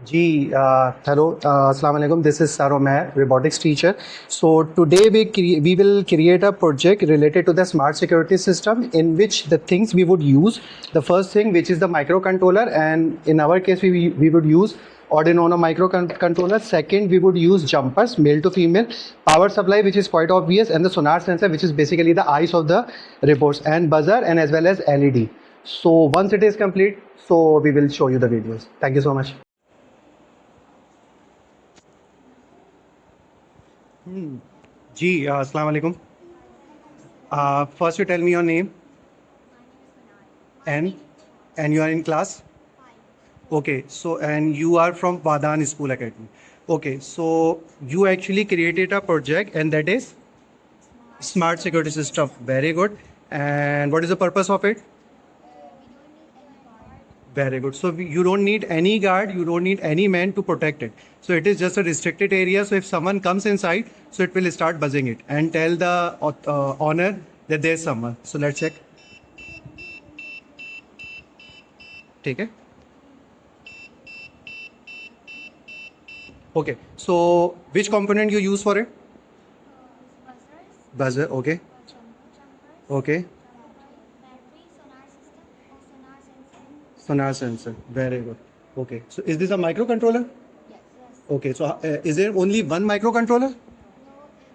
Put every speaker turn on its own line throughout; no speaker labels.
Hello, Assalamu alaikum. This is Sir Omair, robotics teacher. So today we will create a project related to the smart security system in which the things we would use. The first thing, which is the microcontroller, and in our case we would use Arduino Uno microcontroller. Second, we would use jumpers, male to female, power supply, which is quite obvious, and the sonar sensor, which is basically the eyes of the robots, and buzzer, and as well as LED. So once it is complete, so we will show you the videos. Thank you so much. Assalamu alaikum. First, you tell me your name and you are in class. Okay, so and you are from Wahdaan School Academy. Okay, so you actually created a project and that is smart security system. Very good. And what is the purpose of it? Very good. So you don't need any guard, you don't need any man to protect it. So it is just a restricted area. So if someone comes inside, so it will start buzzing it and tell the owner that there's someone. So let's check. Take it. Okay. So which component you use for it? Buzzer. Okay. Okay. Sonar sensor. Very good. Okay. So is this a microcontroller? Okay. So is there only one microcontroller?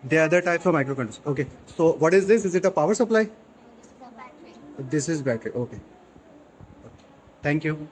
There are other types of microcontrollers. Okay. So what is this? Is it a power supply? This is battery. Okay. Thank you.